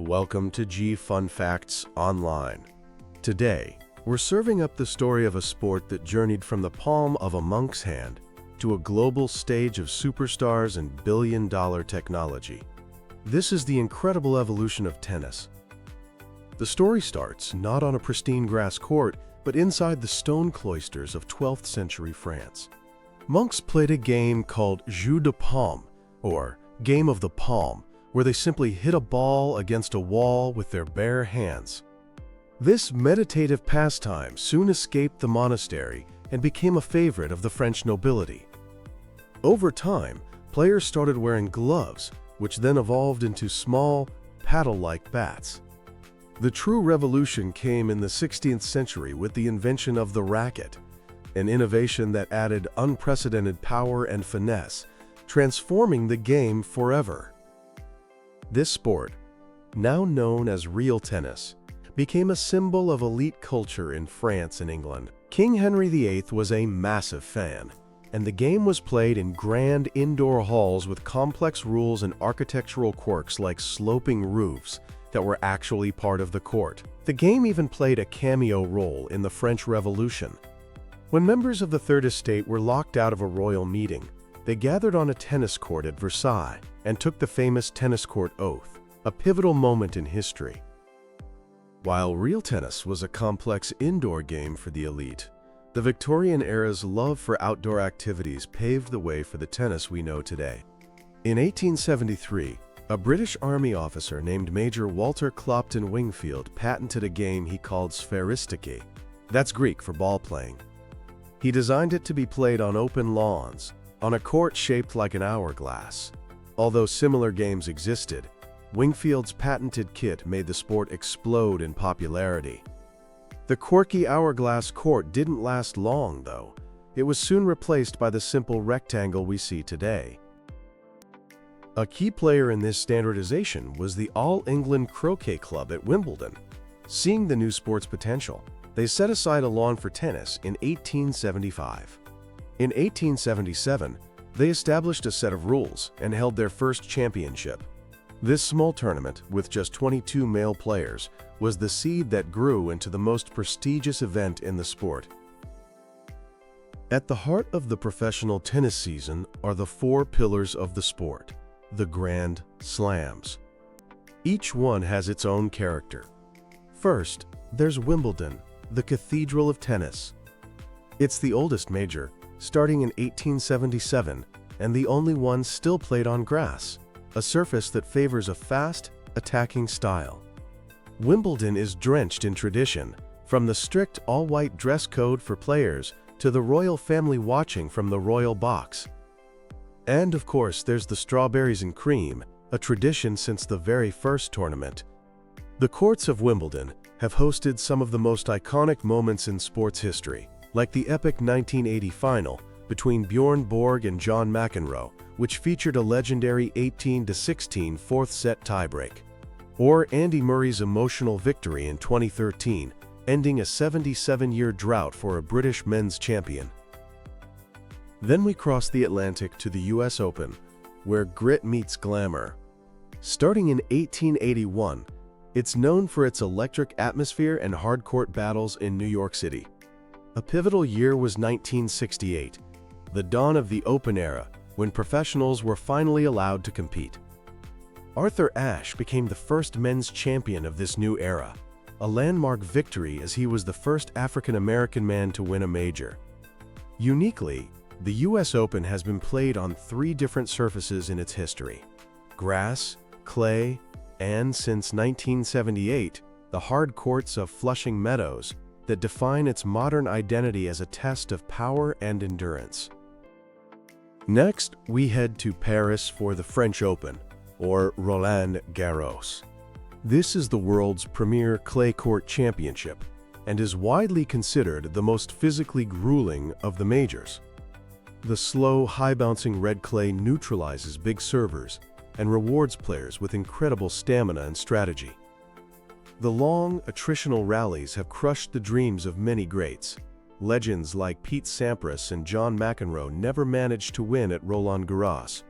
Welcome to G Fun Facts Online. Today, we're serving up the story of a sport that journeyed from the palm of a monk's hand to a global stage of superstars and billion-dollar technology. This is the incredible evolution of tennis. The story starts not on a pristine grass court, but inside the stone cloisters of 12th century France. Monks played a game called jeu de paume, or game of the palm, where they simply hit a ball against a wall with their bare hands. This meditative pastime soon escaped the monastery and became a favorite of the French nobility. Over time, players started wearing gloves, which then evolved into small, paddle-like bats. The true revolution came in the 16th century with the invention of the racket, an innovation that added unprecedented power and finesse, transforming the game forever. This sport, now known as real tennis, became a symbol of elite culture in France and England. King Henry VIII was a massive fan, and the game was played in grand indoor halls with complex rules and architectural quirks like sloping roofs that were actually part of the court. The game even played a cameo role in the French Revolution. When members of the Third Estate were locked out of a royal meeting, they gathered on a tennis court at Versailles and took the famous tennis court oath, a pivotal moment in history. While real tennis was a complex indoor game for the elite, the Victorian era's love for outdoor activities paved the way for the tennis we know today. In 1873, a British Army officer named Major Walter Clopton Wingfield patented a game he called spheristiki. That's Greek for ball playing. He designed it to be played on open lawns, on a court shaped like an hourglass. Although similar games existed, Wingfield's patented kit made the sport explode in popularity. The quirky hourglass court didn't last long, though. It was soon replaced by the simple rectangle we see today. A key player in this standardization was the All England Croquet Club at Wimbledon. Seeing the new sport's potential, they set aside a lawn for tennis in 1875. In 1877, they established a set of rules and held their first championship. This small tournament, with just 22 male players, was the seed that grew into the most prestigious event in the sport. At the heart of the professional tennis season are the four pillars of the sport, the Grand Slams. Each one has its own character. First, there's Wimbledon, the cathedral of tennis. It's the oldest major, starting in 1877, and the only one still played on grass, a surface that favors a fast, attacking style. Wimbledon is drenched in tradition, from the strict all-white dress code for players to the royal family watching from the royal box. And of course, there's the strawberries and cream, a tradition since the very first tournament. The courts of Wimbledon have hosted some of the most iconic moments in sports history, like the epic 1980 final between Bjorn Borg and John McEnroe, which featured a legendary 18-16 fourth-set tiebreak, or Andy Murray's emotional victory in 2013, ending a 77-year drought for a British men's champion. Then we cross the Atlantic to the US Open, where grit meets glamour. Starting in 1881, it's known for its electric atmosphere and hard-court battles in New York City. A pivotal year was 1968, the dawn of the Open era, when professionals were finally allowed to compete. Arthur Ashe became the first men's champion of this new era, a landmark victory as he was the first African-American man to win a major. Uniquely, the US Open has been played on 3 different surfaces in its history: grass, clay, and since 1978, the hard courts of Flushing Meadows that define its modern identity as a test of power and endurance. Next, we head to Paris for the French Open, or Roland Garros. This is the world's premier clay court championship and is widely considered the most physically grueling of the majors. The slow, high-bouncing red clay neutralizes big servers and rewards players with incredible stamina and strategy. The long, attritional rallies have crushed the dreams of many greats. Legends like Pete Sampras and John McEnroe never managed to win at Roland Garros.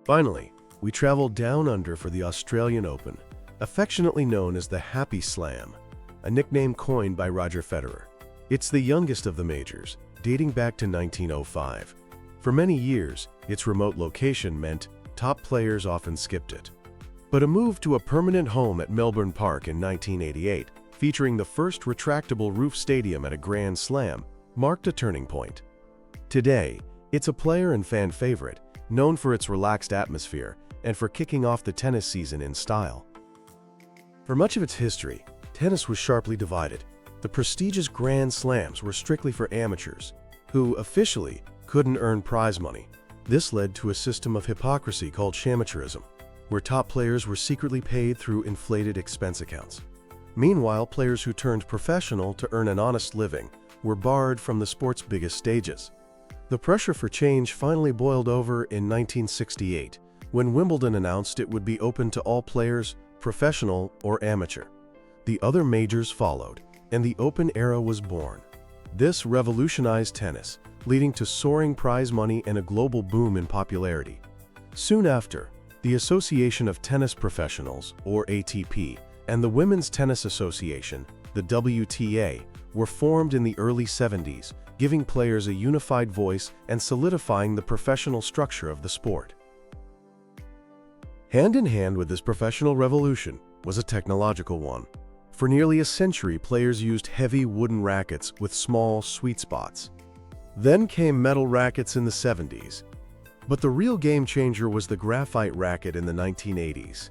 Finally, we travel down under for the Australian Open, affectionately known as the Happy Slam, a nickname coined by Roger Federer. It's the youngest of the majors, dating back to 1905. For many years, its remote location meant top players often skipped it. But a move to a permanent home at Melbourne Park in 1988, featuring the first retractable roof stadium at a Grand Slam, marked a turning point. Today, it's a player and fan favorite, known for its relaxed atmosphere and for kicking off the tennis season in style. For much of its history, tennis was sharply divided. The prestigious Grand Slams were strictly for amateurs, who officially couldn't earn prize money. This led to a system of hypocrisy called shamateurism, where top players were secretly paid through inflated expense accounts. Meanwhile, players who turned professional to earn an honest living were barred from the sport's biggest stages. The pressure for change finally boiled over in 1968, when Wimbledon announced it would be open to all players, professional or amateur. The other majors followed, and the Open era was born. This revolutionized tennis, leading to soaring prize money and a global boom in popularity. Soon after, the Association of Tennis Professionals, or ATP, and the Women's Tennis Association, the WTA, were formed in the early 70s, giving players a unified voice and solidifying the professional structure of the sport. Hand in hand with this professional revolution was a technological one. For nearly a century, players used heavy wooden rackets with small, sweet spots. Then came metal rackets in the 70s. But the real game changer was the graphite racket in the 1980s.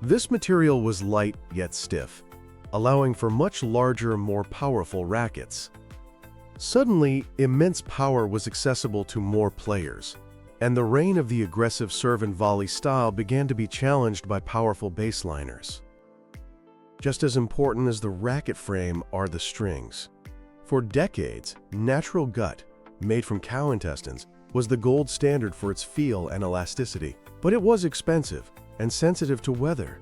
This material was light yet stiff, allowing for much larger, more powerful rackets. Suddenly, immense power was accessible to more players, and the reign of the aggressive serve and volley style began to be challenged by powerful baseliners. Just as important as the racket frame are the strings. For decades, natural gut, made from cow intestines, was the gold standard for its feel and elasticity, but it was expensive and sensitive to weather.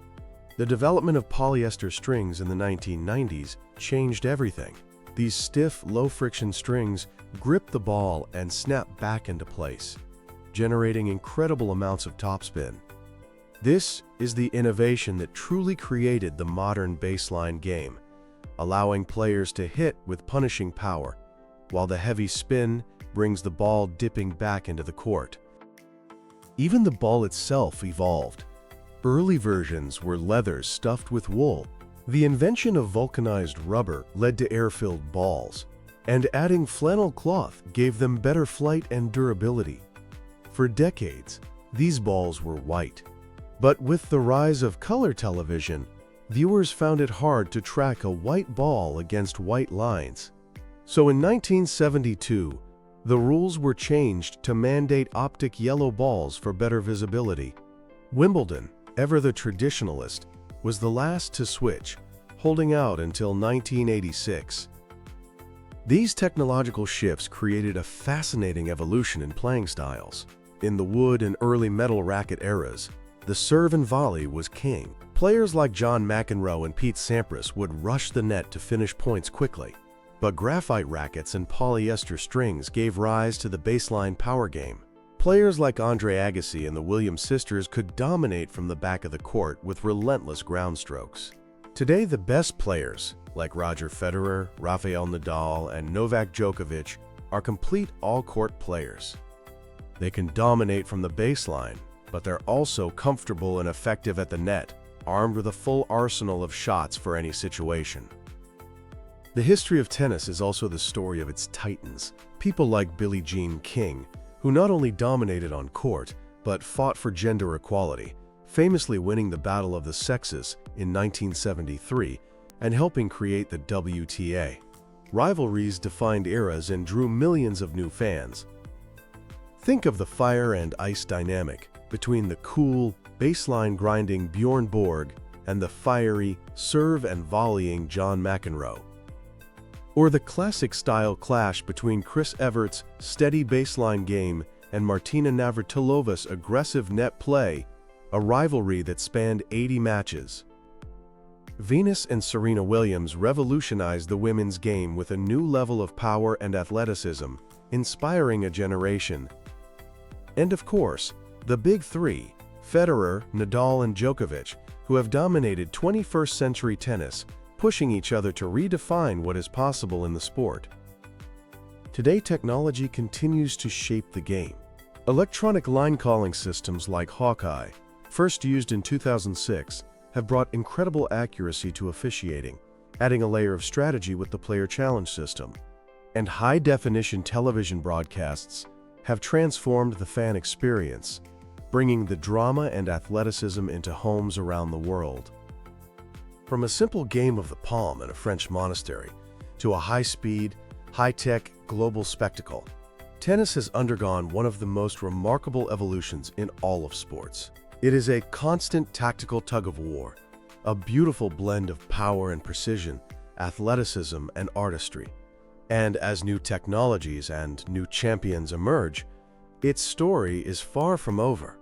The development of polyester strings in the 1990s changed everything. These stiff, low-friction strings grip the ball and snap back into place, generating incredible amounts of topspin. This is the innovation that truly created the modern baseline game, allowing players to hit with punishing power, while the heavy spin brings the ball dipping back into the court. Even the ball itself evolved. Early versions were leathers stuffed with wool. The invention of vulcanized rubber led to air-filled balls, and adding flannel cloth gave them better flight and durability. For decades, these balls were white. But with the rise of color television, viewers found it hard to track a white ball against white lines. So in 1972, the rules were changed to mandate optic yellow balls for better visibility. Wimbledon, ever the traditionalist, was the last to switch, holding out until 1986. These technological shifts created a fascinating evolution in playing styles. In the wood and early metal racket eras, the serve and volley was king. Players like John McEnroe and Pete Sampras would rush the net to finish points quickly. But graphite rackets and polyester strings gave rise to the baseline power game. Players like Andre Agassi and the Williams sisters could dominate from the back of the court with relentless ground strokes. Today, the best players, like Roger Federer, Rafael Nadal, and Novak Djokovic, are complete all-court players. They can dominate from the baseline, but they're also comfortable and effective at the net, armed with a full arsenal of shots for any situation. The history of tennis is also the story of its titans, people like Billie Jean King, who not only dominated on court, but fought for gender equality, famously winning the Battle of the Sexes in 1973 and helping create the WTA. Rivalries defined eras and drew millions of new fans. Think of the fire and ice dynamic between the cool, baseline grinding Bjorn Borg and the fiery, serve and volleying John McEnroe. Or the classic style clash between Chris Evert's steady baseline game and Martina Navratilova's aggressive net play, a rivalry that spanned 80 matches. Venus and Serena Williams revolutionized the women's game with a new level of power and athleticism, inspiring a generation. And of course, the big three, Federer, Nadal, and Djokovic, who who have dominated 21st century tennis, pushing each other to redefine what is possible in the sport. Today, technology continues to shape the game. Electronic line calling systems like Hawkeye, first used in 2006, have brought incredible accuracy to officiating, adding a layer of strategy with the player challenge system. And high-definition television broadcasts have transformed the fan experience, bringing the drama and athleticism into homes around the world. From a simple game of the palm in a French monastery to a high-speed, high-tech global spectacle, tennis has undergone one of the most remarkable evolutions in all of sports. It is a constant tactical tug-of-war, a beautiful blend of power and precision, athleticism and artistry. And as new technologies and new champions emerge, its story is far from over.